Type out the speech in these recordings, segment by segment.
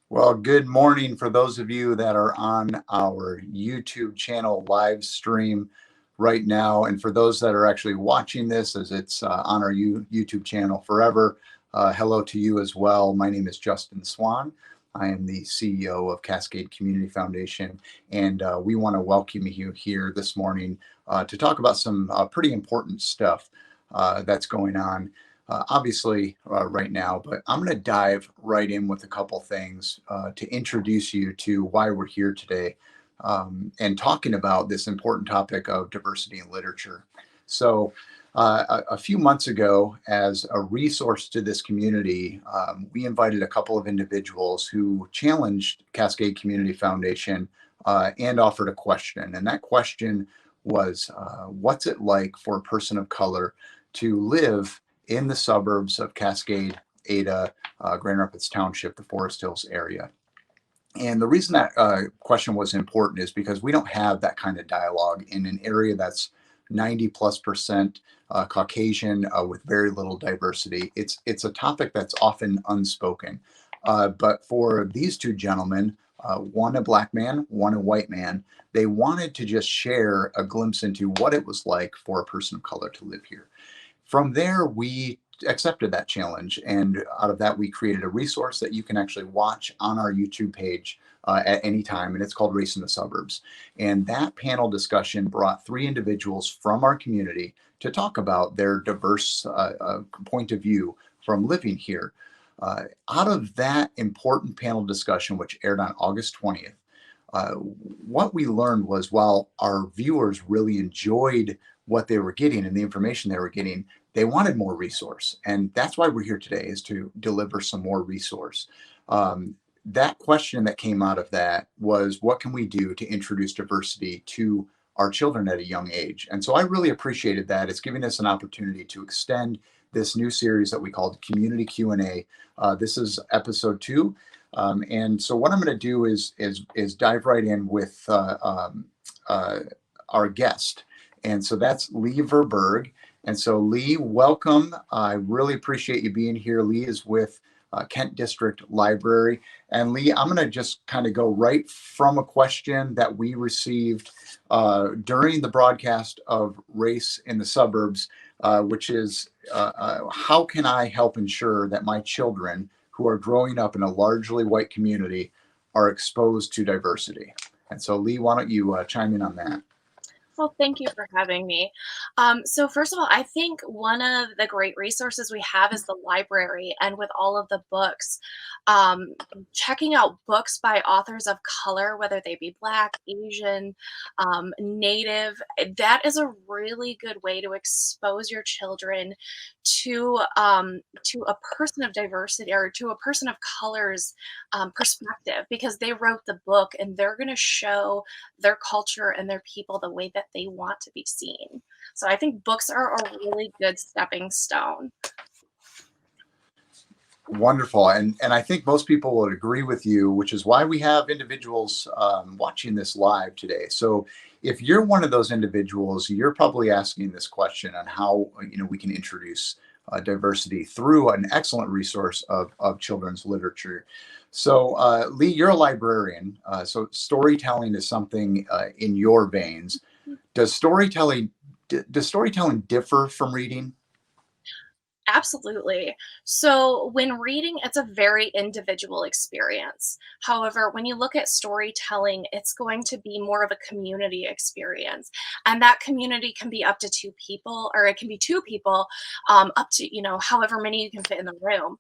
Well, good morning for those of you that are on our YouTube channel live stream right now. And for those that are actually watching this as it's on our YouTube channel forever, hello to you as well. My name is Justin Swan. I am the CEO of Cascade Community Foundation, and we want to welcome you here this morning to talk about some pretty important stuff that's going on obviously right now, but I'm going to dive right in with a couple things to introduce you to why we're here today and talking about this important topic of diversity in literature. So, a few months ago, as a resource to this community, we invited a couple of individuals who challenged Cascade Community Foundation and offered a question. And that question was, what's it like for a person of color to live in the suburbs of Cascade, Ada, Grand Rapids Township, the Forest Hills area? And the reason that question was important is because we don't have that kind of dialogue in an area that's 90+% Caucasian with very little diversity. It's a topic that's often unspoken. But for these two gentlemen, one a black man, one a white man, they wanted to just share a glimpse into what it was like for a person of color to live here. From there, we accepted that challenge. And out of that, we created a resource that you can actually watch on our YouTube page at any time. And it's called Race in the Suburbs. And that panel discussion brought three individuals from our community to talk about their diverse point of view from living here. Out of that important panel discussion, which aired on August 20th, what we learned was while our viewers really enjoyed what they were getting and the information they were getting, they wanted more resource. And that's why we're here today, is to deliver some more resource. That question that came out of that was, what can we do to introduce diversity to our children at a young age? And so I really appreciated that. It's giving us an opportunity to extend this new series that we called Community Q&A. This is episode 2. And so what I'm going to do is dive right in with our guest. And so that's Leigh Verburg. And so Leigh, welcome. I really appreciate you being here. Leigh is with Kent District Library. And Leigh, I'm going to just kind of go right from a question that we received during the broadcast of Race in the Suburbs, which is how can I help ensure that my children who are growing up in a largely white community are exposed to diversity? And so Leigh, why don't you chime in on that? Well, thank you for having me. So first of all, I think one of the great resources we have is the library, and with all of the books, checking out books by authors of color, whether they be Black, Asian, Native, that is a really good way to expose your children to a person of diversity or to a person of color's perspective, because they wrote the book and they're going to show their culture and their people the way that they want to be seen. So I think books are a really good stepping stone. Wonderful. And I think most people would agree with you, which is why we have individuals watching this live today. So if you're one of those individuals, you're probably asking this question on how we can introduce diversity through an excellent resource of children's literature. So Leigh, you're a librarian. So storytelling is something in your veins. Does storytelling differ from reading? Absolutely. So when reading, it's a very individual experience. However, when you look at storytelling, it's going to be more of a community experience. And that community can be up to 2 people, or it can be 2 people, up to, however many you can fit in the room.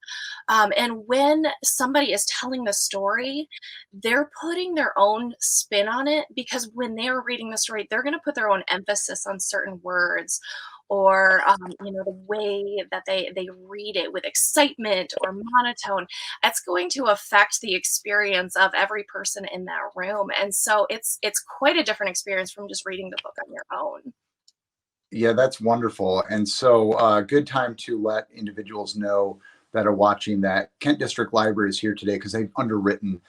And when somebody is telling the story, they're putting their own spin on it, because when they're reading the story, they're going to put their own emphasis on certain words, or the way that they read it with excitement or monotone. It's going to affect the experience of every person in that room. And so it's quite a different experience from just reading the book on your own. Yeah, that's wonderful. And so good time to let individuals know that are watching that Kent District Library is here today because they've underwritten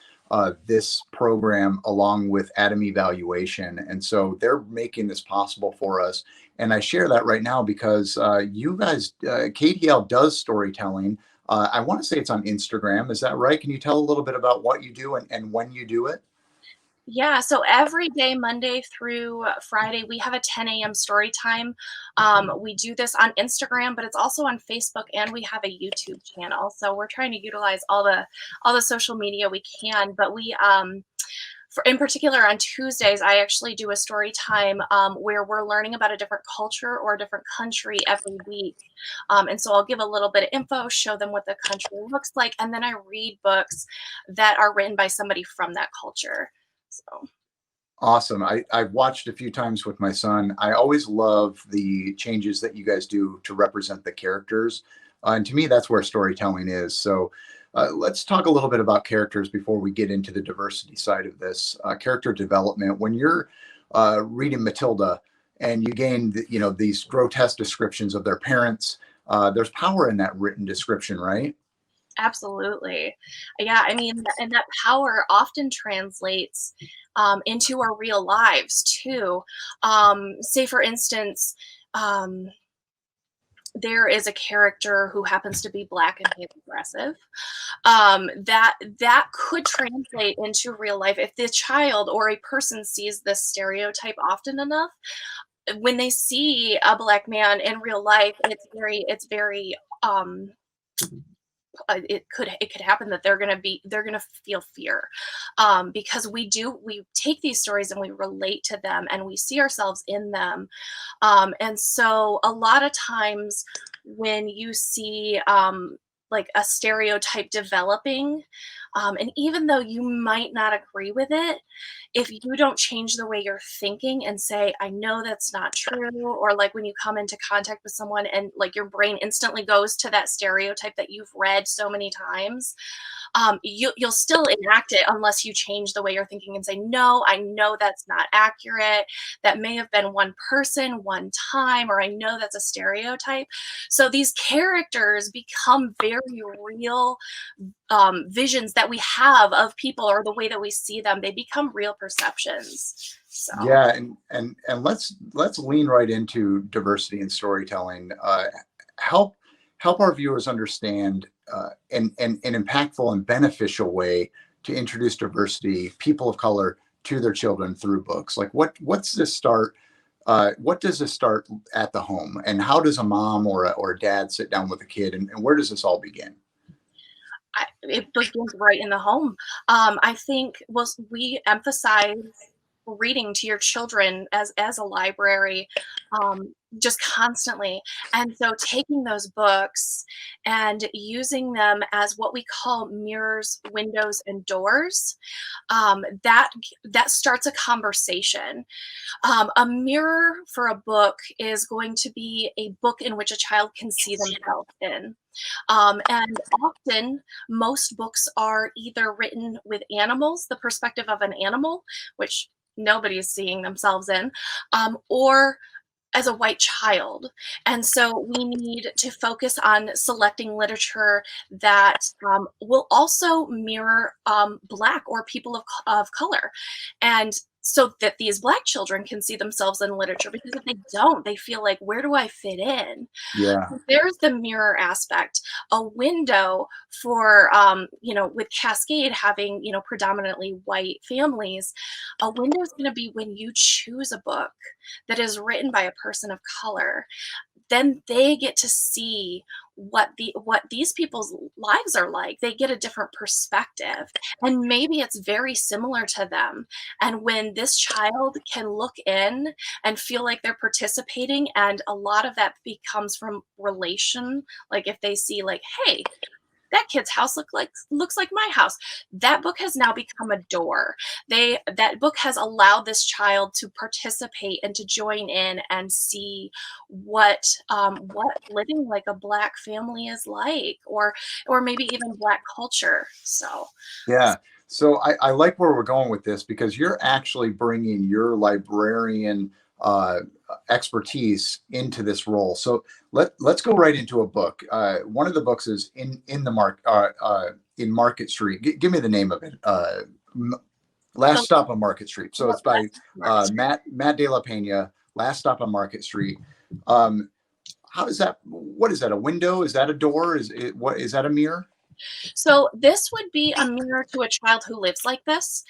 this program along with Adam Evaluation. And so they're making this possible for us. And I share that right now because you guys, KDL does storytelling I want to say it's on Instagram. Is that right? Can you tell a little bit about what you do and when you do it? Yeah, so every day, Monday through Friday, we have a 10 a.m. story time. We do this on Instagram, but it's also on Facebook, and we have a YouTube channel. So we're trying to utilize all the social media we can. But in particular, on Tuesdays, I actually do a story time where we're learning about a different culture or a different country every week. And so I'll give a little bit of info, show them what the country looks like, and then I read books that are written by somebody from that culture. So. Awesome. I've watched a few times with my son. I always love the changes that you guys do to represent the characters. And to me, that's where storytelling is. So let's talk a little bit about characters before we get into the diversity side of this. Character development. When you're reading Matilda and you gain, these grotesque descriptions of their parents, there's power in that written description, right? Absolutely. Yeah, I mean, and that power often translates into our real lives too. Say, for instance, um, there is a character who happens to be Black and he's aggressive. That could translate into real life if the child or a person sees this stereotype often enough. When they see a Black man in real life, it's very it could happen that they're gonna feel fear, because we take these stories and we relate to them and we see ourselves in them, and so a lot of times when you see like a stereotype developing, and even though you might not agree with it, if you don't change the way you're thinking and say, I know that's not true, or like when you come into contact with someone and like your brain instantly goes to that stereotype that you've read so many times, you'll still enact it unless you change the way you're thinking and say, no, I know that's not accurate. That may have been one person, one time, or I know that's a stereotype. So these characters become very real visions that we have of people or the way that we see them. They become real perceptions. So. Yeah, and let's lean right into diversity in storytelling. Help help our viewers understand in an impactful and beneficial way to introduce diversity, people of color, to their children through books. Like what's this start? What does this start at the home, and how does a mom or a dad sit down with a kid, and where does this all begin? It begins right in the home. I think we emphasize reading to your children as a library, just constantly, and so taking those books and using them as what we call mirrors, windows, and doors, that starts a conversation. A mirror for a book is going to be a book in which a child can see themselves in. And often, most books are either written with animals, the perspective of an animal, which nobody is seeing themselves in, or as a white child. And so we need to focus on selecting literature that will also mirror Black or people of color. And so that these Black children can see themselves in literature, because if they don't, they feel like, where do I fit in? Yeah, There's the mirror aspect, a window for, with Cascade having, predominantly white families, a window is going to be when you choose a book that is written by a person of color. Then they get to see what these people's lives are like. They get a different perspective, and maybe it's very similar to them. And when this child can look in and feel like they're participating, and a lot of that becomes from relation, like if they see like, hey, that kid's house looks like my house. That book has now become a door. That book has allowed this child to participate and to join in and see what living like a Black family is like, or maybe even Black culture. So. yeah. So I like where we're going with this because you're actually bringing your librarian uh, expertise into this role. So let's go right into a book. One of the books is in Market Street. Give me the name of it. Last Stop on Market Street. So it's by Matt De La Pena. Last Stop on Market Street. Um, how does that, what is that, a window? Is that a door? Is it, what, is that a mirror? So this would be a mirror to a child who lives like this.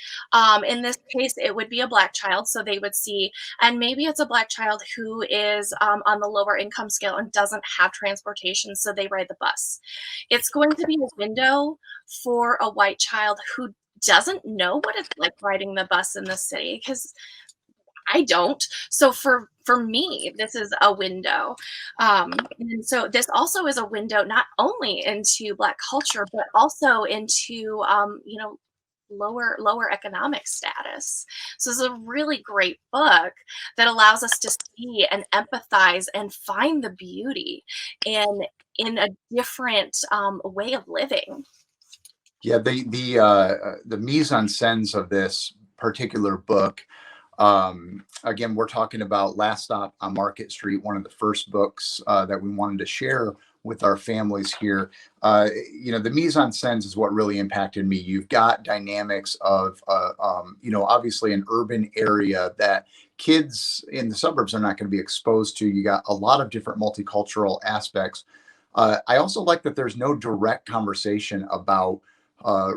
In this case, it would be a Black child, so they would see, and maybe it's a Black child who is on the lower income scale and doesn't have transportation, so they ride the bus. It's going to be a window for a white child who doesn't know what it's like riding the bus in the city, because I don't. So for me, this is a window. And so this also is a window not only into Black culture, but also into lower economic status. So this is a really great book that allows us to see and empathize and find the beauty in a different way of living. Yeah, the mise en scènes of this particular book. Again, we're talking about Last Stop on Market Street, one of the first books that we wanted to share with our families here. The mise en scènes is what really impacted me. You've got dynamics of, obviously an urban area that kids in the suburbs are not going to be exposed to. You got a lot of different multicultural aspects. I also like that there's no direct conversation about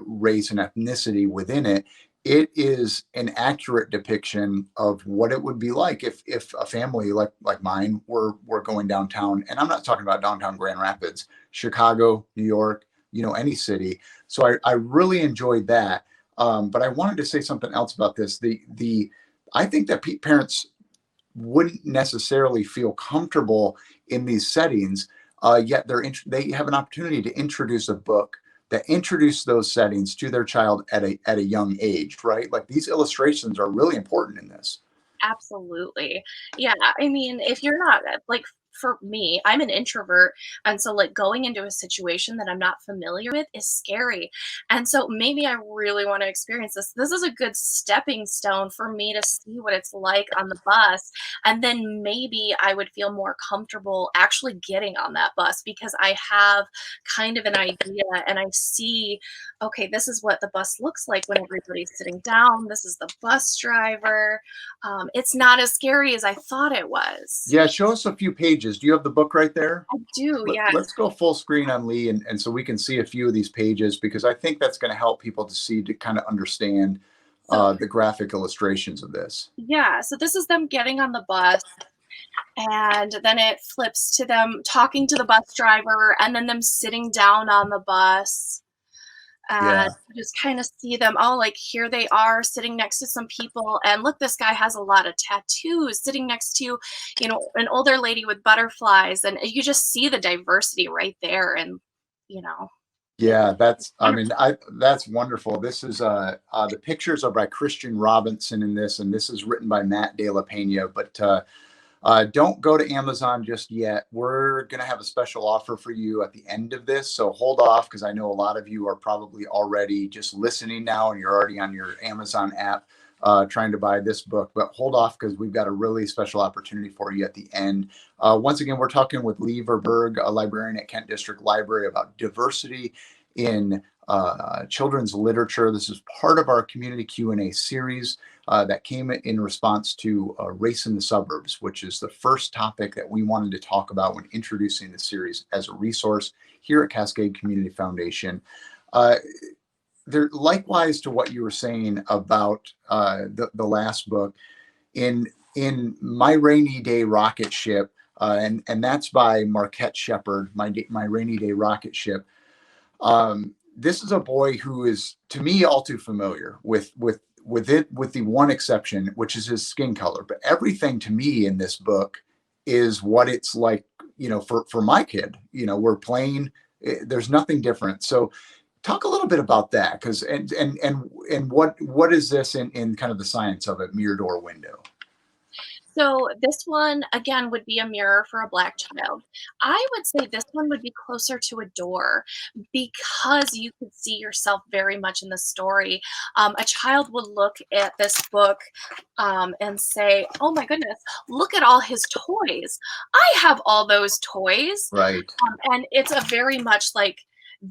race and ethnicity within it. It is an accurate depiction of what it would be like if a family like mine were going downtown. And I'm not talking about downtown Grand Rapids, Chicago, New York, any city. So I really enjoyed that. But I wanted to say something else about this. I think that parents wouldn't necessarily feel comfortable in these settings, yet they have an opportunity to introduce a book that introduce those settings to their child at a young age, right? Like these illustrations are really important in this. Absolutely. Yeah, I mean, if you're not like for me, I'm an introvert, and so like going into a situation that I'm not familiar with is scary. And so maybe I really want to experience this. This is a good stepping stone for me to see what it's like on the bus, and then maybe I would feel more comfortable actually getting on that bus because I have kind of an idea and I see, okay, this is what the bus looks like when everybody's sitting down. This is the bus driver. It's not as scary as I thought it was. Yeah, show us a few pages. Do you have the book right there? I do, yes. Let's go full screen on Leigh, and so we can see a few of these pages, because I think that's going to help people to kind of understand So, the graphic illustrations of this. yeah, so this is them getting on the bus, and then it flips to them talking to the bus driver, and then them sitting down on the bus. And Yeah. you just kind of see them all like here they are sitting next to some people, and look, this guy has a lot of tattoos sitting next to an older lady with butterflies, and you just see the diversity right there. And you know it's Yeah, wonderful. that's wonderful. This is the pictures are by Christian Robinson in this, and this is written by Matt De La Pena. But don't go to Amazon just yet. We're going to have a special offer for you at the end of this. So hold off, because I know a lot of you are probably already just listening now and you're already on your Amazon app trying to buy this book. But hold off, because we've got a really special opportunity for you at the end. Once again, we're talking with Leigh Verburg, a librarian at Kent District Library, about diversity in children's literature. This is part of our community Q&A series that came in response to Race in the Suburbs, which is the first topic that we wanted to talk about when introducing the series as a resource here at Cascade Community Foundation. There, likewise to what you were saying about the last book, in My Rainy Day Rocket Ship, and that's by Marquette Shepard, My Rainy Day Rocket Ship. This is a boy who is, to me, all too familiar with it, with the one exception, which is his skin color. But everything to me in this book is what it's like, for my kid. We're playing. There's nothing different. So, talk a little bit about that, because and what is this in kind of the science of it, mirror door window? So this one again would be a mirror for a Black child. I would say this one would be closer to a door because you could see yourself very much in the story. A child would look at this book and say, "Oh my goodness, look at all his toys! I have all those toys." Right. And it's a very much like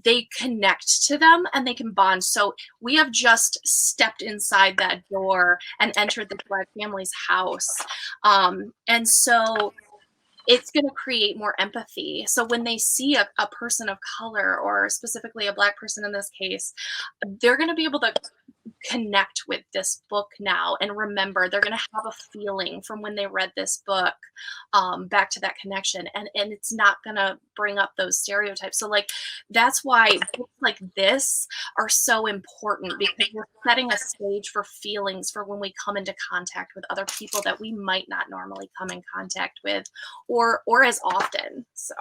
they connect to them and they can bond. So we have just stepped inside that door and entered the Black family's house. And so it's going to create more empathy. So when they see a person of color, or specifically a Black person in this case, they're going to be able to connect with this book now and remember. They're going to have a feeling from when they read this book, back to that connection, and it's not going to bring up those stereotypes. So like that's why books like this are so important, because we're setting a stage for feelings for when we come into contact with other people that we might not normally come in contact with, or as often. So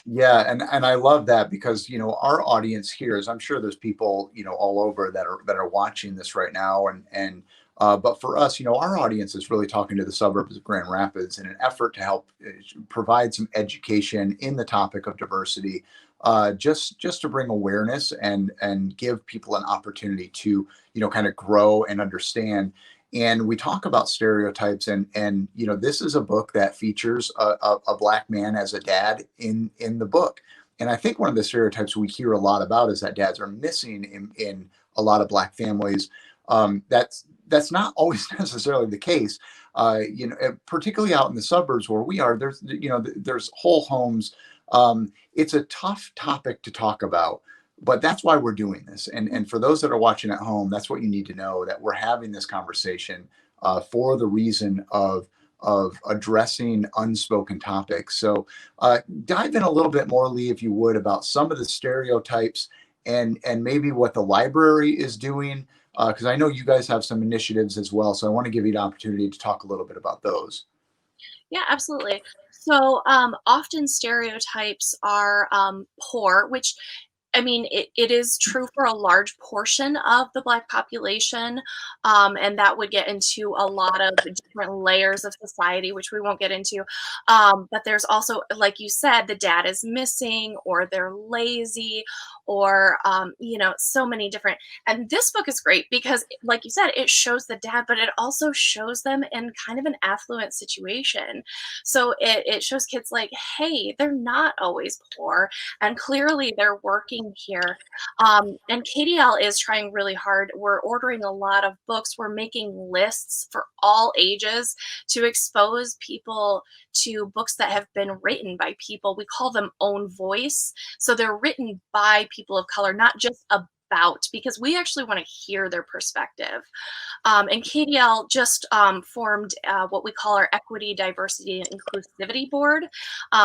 Yeah, and I love that because our audience here is, I'm sure there's people all over that are watching this right now, and but for us, our audience is really talking to the suburbs of Grand Rapids in an effort to help provide some education in the topic of diversity, just to bring awareness and give people an opportunity to kind of grow and understand. And we talk about stereotypes, and this is a book that features a Black man as a dad in the book. And I think one of the stereotypes we hear a lot about is that dads are missing in a lot of Black families. That's not always necessarily the case. Particularly out in the suburbs where we are, there's whole homes. It's a tough topic to talk about, but that's why we're doing this. And for those that are watching at home, that's what you need to know, that we're having this conversation for the reason of addressing unspoken topics. So dive in a little bit more, Leigh, if you would, about some of the stereotypes and maybe what the library is doing, because I know you guys have some initiatives as well. So I want to give you the opportunity to talk a little bit about those. yeah, absolutely. So often stereotypes are poor, which I mean, it is true for a large portion of the Black population, and that would get into a lot of different layers of society, which we won't get into. But there's also, like you said, the dad is missing, or they're lazy, or so many different. And this book is great because, like you said, it shows the dad, but it also shows them in kind of an affluent situation. So it shows kids like, hey, they're not always poor, and clearly they're working here. And KDL is trying really hard. We're ordering a lot of books. We're making lists for all ages to expose people to books that have been written by people. We call them own voice. So they're written by people of color, not just about, because we actually want to hear their perspective. And KDL just formed what we call our Equity, Diversity, and Inclusivity Board.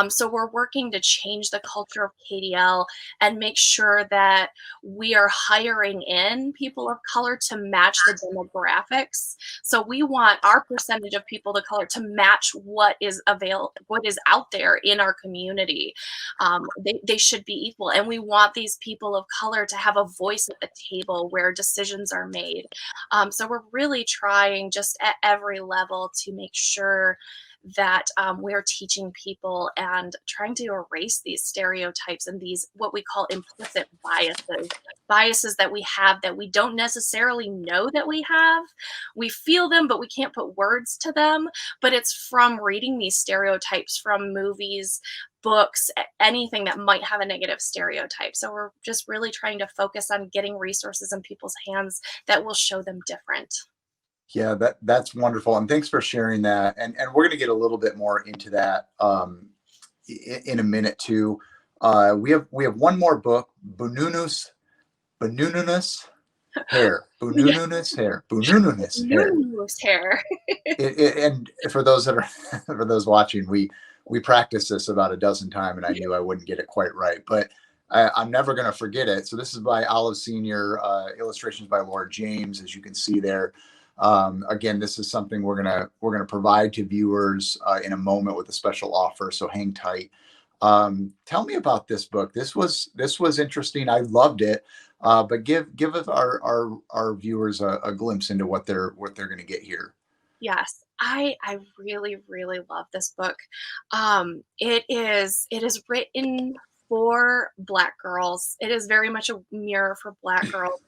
So we're working to change the culture of KDL and make sure that we are hiring in people of color to match the demographics. So we want our percentage of people of color to match what is out there in our community. They should be equal, and we want these people of color to have a voice at the table where decisions are made. So we're really trying just at every level to make sure that we're teaching people and trying to erase these stereotypes and these what we call implicit biases that we have that we don't necessarily know that we have. We feel them, but we can't put words to them. But it's from reading these stereotypes from movies, books, anything that might have a negative stereotype. So we're just really trying to focus on getting resources in people's hands that will show them different. Yeah, that's wonderful, and thanks for sharing that. And we're going to get a little bit more into that in a minute too. We have one more book, Bununus Hair, Yeah, Bununus Hair. loose hair. And for those that are for those watching, we practiced this about a dozen times, and I knew I wouldn't get it quite right, but I'm never going to forget it. So this is by Olive Senior, illustrations by Laura James, as you can see there. Again, this is something we're gonna provide to viewers in a moment with a special offer. So hang tight. Tell me about this book. This was interesting. I loved it. But give us our viewers a glimpse into what they're going to get here. Yes, I really really love this book. It is written for Black girls. It is very much a mirror for Black girls.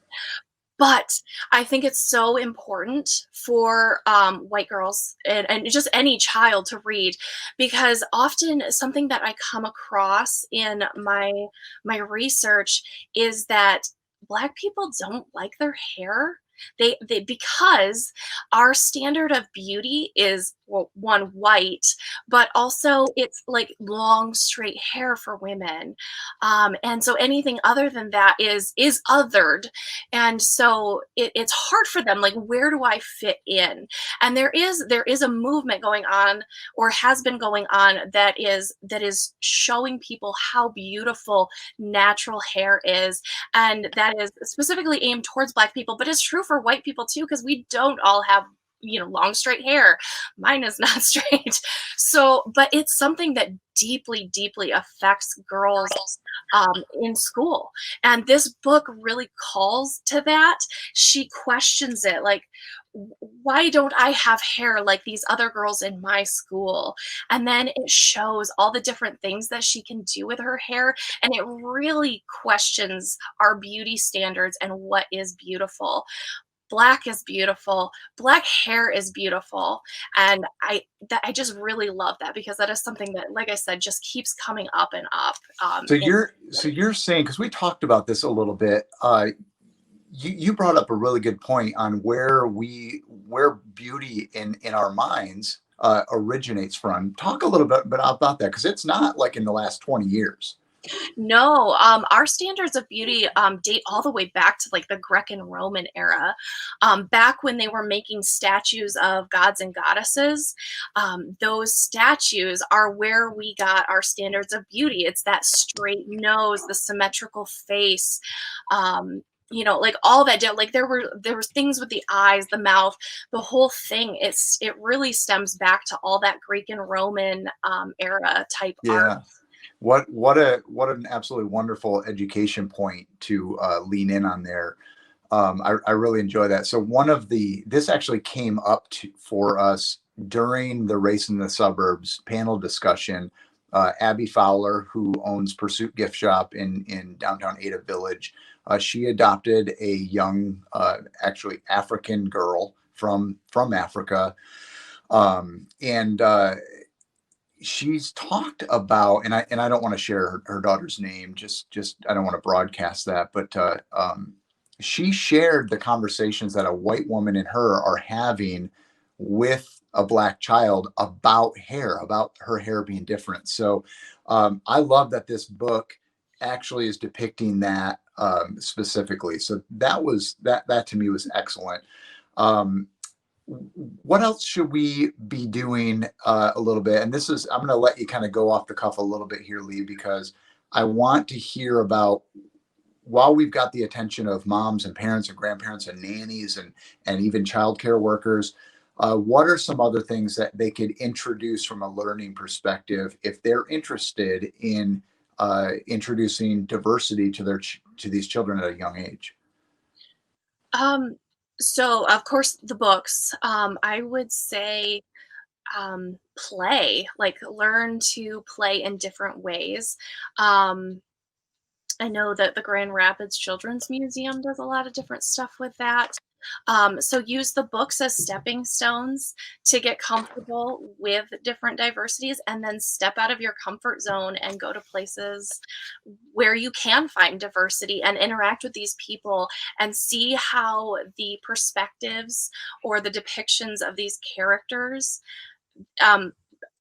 But I think it's so important for white girls and just any child to read, because often something that I come across in my research is that Black people don't like their hair. They because our standard of beauty is one, white, but also it's like long straight hair for women, and so anything other than that is othered, and so it's hard for them, like, where do I fit in? And there is a movement going on, or has been going on, that is showing people how beautiful natural hair is, and that is specifically aimed towards Black people, but it's true for white people too, because we don't all have, long straight hair. Mine is not straight. So, but it's something that deeply, deeply affects girls in school. And this book really calls to that. She questions it, like, why don't I have hair like these other girls in my school? And then it shows all the different things that she can do with her hair. And it really questions our beauty standards and what is beautiful. Black is beautiful. Black hair is beautiful. And I just really love that, because that is something that, like I said, just keeps coming up and up. So you're saying, because we talked about this a little bit, you brought up a really good point on where beauty in our minds originates from. Talk a little bit about that, because it's not like in the last 20 years. No, our standards of beauty date all the way back to like the Greek and Roman era, back when they were making statues of gods and goddesses. Those statues are where we got our standards of beauty. It's that straight nose, the symmetrical face. Like all that, like there were things with the eyes, the mouth, the whole thing. It really stems back to all that Greek and Roman era type art. Yeah. What an absolutely wonderful education point to lean in on there. I really enjoy that. So this actually came up for us during the Race in the Suburbs panel discussion. Abby Fowler, who owns Pursuit Gift Shop in downtown Ada Village, she adopted a young, actually African girl from Africa, and she's talked about, and I don't want to share her daughter's name, just I don't want to broadcast that, but she shared the conversations that a white woman and her are having with a Black child about hair, about her hair being different. So I love that this book actually is depicting that specifically. So that to me was excellent. What else should we be doing a little bit? And I'm going to let you kind of go off the cuff a little bit here, Leigh, because I want to hear about, while we've got the attention of moms and parents and grandparents and nannies and even childcare workers, what are some other things that they could introduce from a learning perspective if they're interested in introducing diversity to these children at a young age? So of course the books, I would say, play, like learn to play in different ways. Um, I know that the Grand Rapids Children's Museum does a lot of different stuff with that. So use the books as stepping stones to get comfortable with different diversities, and then step out of your comfort zone and go to places where you can find diversity and interact with these people and see how the perspectives or the depictions of these characters um,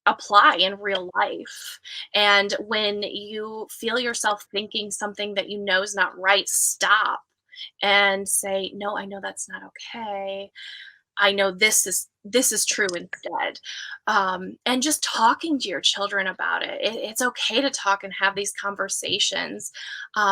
apply in real life. And when you feel yourself thinking something that you know is not right, stop and say, no, I know that's not okay. I know this is true instead. And just talking to your children about it. It's okay to talk and have these conversations,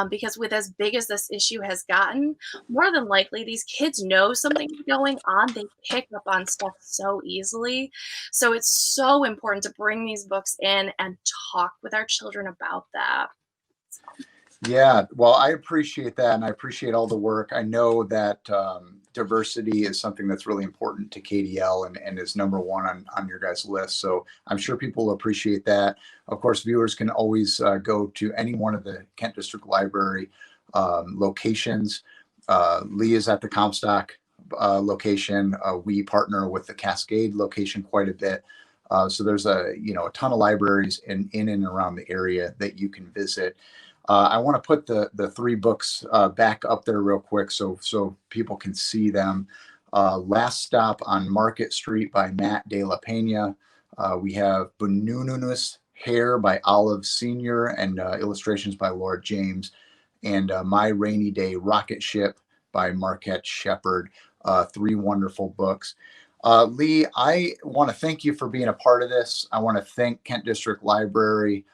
because with as big as this issue has gotten, more than likely these kids know something's going on. They pick up on stuff so easily. So it's so important to bring these books in and talk with our children about that. Yeah, well, I appreciate that, and I appreciate all the work. I know that diversity is something that's really important to KDL and is number one on your guys' list. So I'm sure people will appreciate that. Of course, viewers can always go to any one of the Kent District Library locations. Leigh is at the Comstock location. We partner with the Cascade location quite a bit. So there's a ton of libraries in and around the area that you can visit. I want to put the three books back up there real quick so people can see them. Last Stop on Market Street by Matt De La Pena. We have Bunununus Hair by Olive Sr. and illustrations by Laura James. And My Rainy Day Rocket Ship by Marquette Shepard. Three wonderful books. Leigh, I want to thank you for being a part of this. I want to thank Kent District Library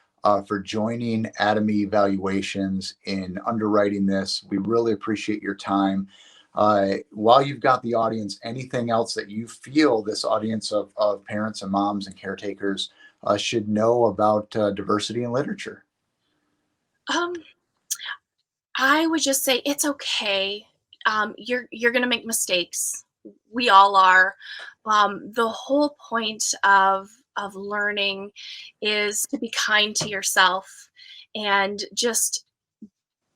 for joining Atomy Valuations in underwriting this. We really appreciate your time. While you've got the audience, anything else that you feel this audience of parents and moms and caretakers should know about diversity in literature? Um, I would just say it's okay. You're gonna make mistakes. We all are. The whole point of learning is to be kind to yourself and just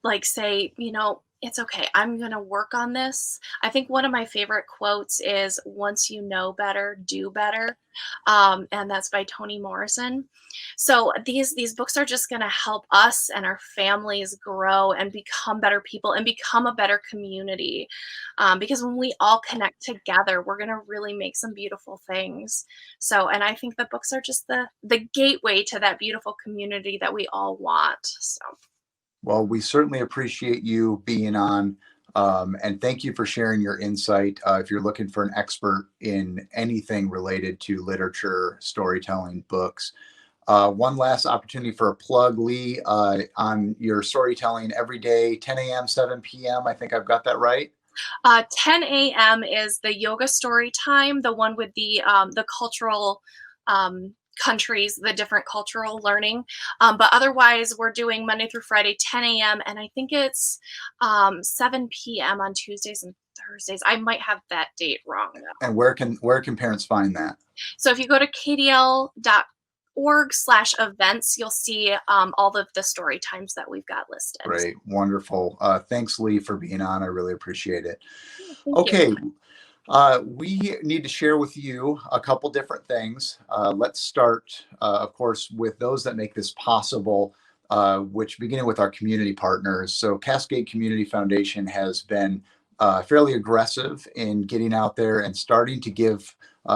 like say, it's okay. I'm going to work on this. I think one of my favorite quotes is once you know better, do better. And that's by Toni Morrison. So these books are just going to help us and our families grow and become better people and become a better community. Because when we all connect together, we're going to really make some beautiful things. So, and I think the books are just the gateway to that beautiful community that we all want. So. Well, we certainly appreciate you being on, and thank you for sharing your insight. If you're looking for an expert in anything related to literature, storytelling, books, one last opportunity for a plug, Leigh, on your storytelling every day, 10 a.m., 7 p.m. I think I've got that right. 10 a.m. is the yoga story time, the one with the cultural countries, the different cultural learning. But otherwise, we're doing Monday through Friday, 10 a.m. And I think it's 7 p.m. on Tuesdays and Thursdays. I might have that date wrong though. And where can parents find that? So if you go to kdl.org/events, you'll see all of the story times that we've got listed. Great, wonderful. Thanks, Leigh, for being on. I really appreciate it. Thank Okay. you. We need to share with you a couple different things. Let's start, of course, with those that make this possible, which beginning with our community partners. So Cascade Community Foundation has been fairly aggressive in getting out there and starting to give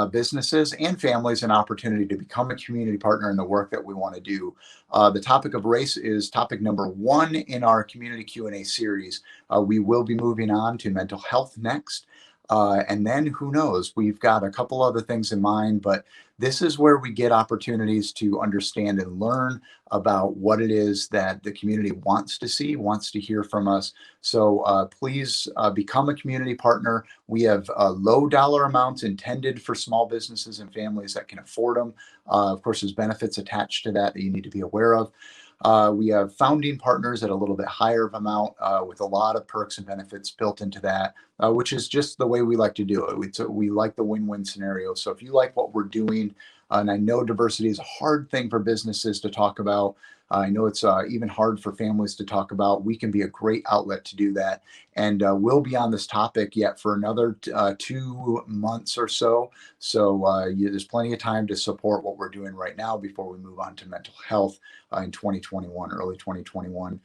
businesses and families an opportunity to become a community partner in the work that we want to do. The topic of race is topic number 1 in our community Q&A series. We will be moving on to mental health next. And then who knows, we've got a couple other things in mind, but this is where we get opportunities to understand and learn about what it is that the community wants to see, wants to hear from us. So please become a community partner. We have low dollar amounts intended for small businesses and families that can afford them. Of course, there's benefits attached to that you need to be aware of. We have founding partners at a little bit higher of amount with a lot of perks and benefits built into that, which is just the way we like to do it. We like the win-win scenario. So if you like what we're doing, and I know diversity is a hard thing for businesses to talk about, I know it's even hard for families to talk about, we can be a great outlet to do that. And we'll be on this topic yet for another 2 months or so. So there's plenty of time to support what we're doing right now before we move on to mental health in 2021, early 2021.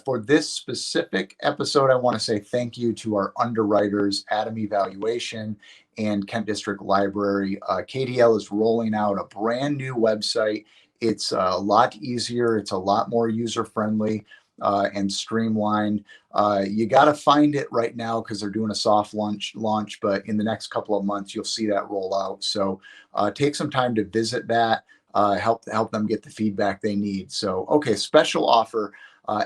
For this specific episode, I want to say thank you to our underwriters, Atomy Valuation and Kent District Library. KDL is rolling out a brand new website. It's a lot easier. It's a lot more user-friendly and streamlined. You got to find it right now because they're doing a soft launch, but in the next couple of months, you'll see that roll out. So take some time to visit that, help them get the feedback they need. So, okay, special offer.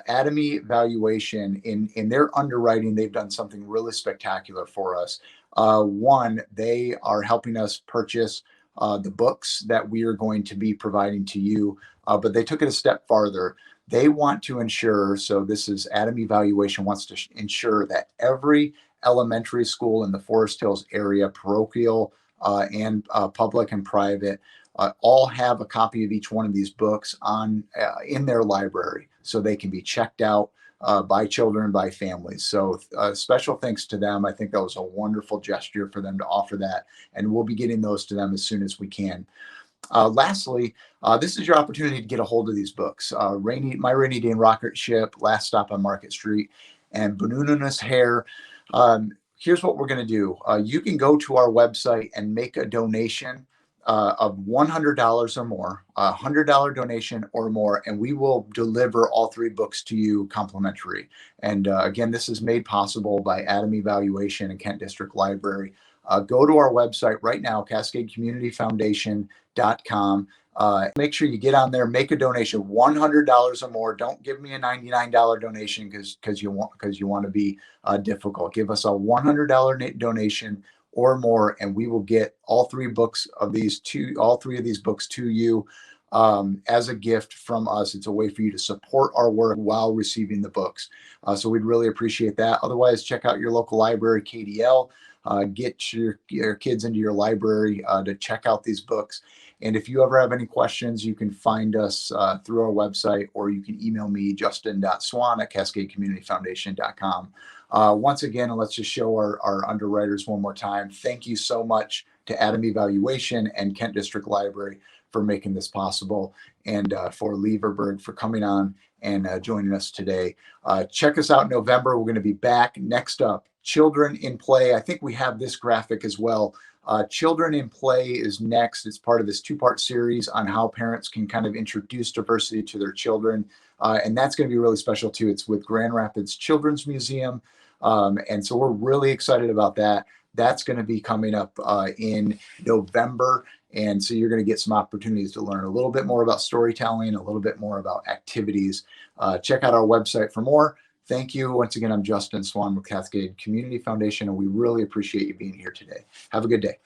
Atomy Valuation, in their underwriting, they've done something really spectacular for us. One, they are helping us purchase the books that we are going to be providing to you, but they took it a step farther. They want to ensure, so this is Atomy Valuation wants to ensure that every elementary school in the Forest Hills area, parochial and public and private, all have a copy of each one of these books in their library so they can be checked out by children, by families. So special thanks to them. I think that was a wonderful gesture for them to offer that, and we'll be getting those to them as soon as we can. Lastly, this is your opportunity to get a hold of these books. My Rainy Day Rocket Ship, Last Stop on Market Street, and Bunununus Hair. here's what we're going to do. You can go to our website and make a donation of $100 or more, a $100 donation or more, and we will deliver all 3 books to you complimentary. And again, this is made possible by Adam Evaluation and Kent District Library. Go to our website right now, cascadecommunityfoundation.com. Make sure you get on there, make a donation, $100 or more. Don't give me a $99 donation because you want to be difficult. Give us a $100 donation or more, and we will get all 3 books of all 3 of these books to you as a gift from us. It's a way for you to support our work while receiving the books. So we'd really appreciate that. Otherwise, check out your local library, KDL. Get your kids into your library to check out these books. And if you ever have any questions, you can find us through our website, or you can email me, justin.swan@cascadecommunityfoundation.com. Once again, and let's just show our underwriters one more time. Thank you so much to Adam Evaluation and Kent District Library for making this possible, and for Leigh Verburg for coming on and joining us today. Check us out in November. We're going to be back. Next up, Children in Play. I think we have this graphic as well. Children in Play is next. It's part of this 2-part series on how parents can kind of introduce diversity to their children. And that's going to be really special too. It's with Grand Rapids Children's Museum. And so we're really excited about that. That's going to be coming up in November. And so you're going to get some opportunities to learn a little bit more about storytelling, a little bit more about activities. Check out our website for more. Thank you. Once again, I'm Justin Swan with Cascade Community Foundation, and we really appreciate you being here today. Have a good day.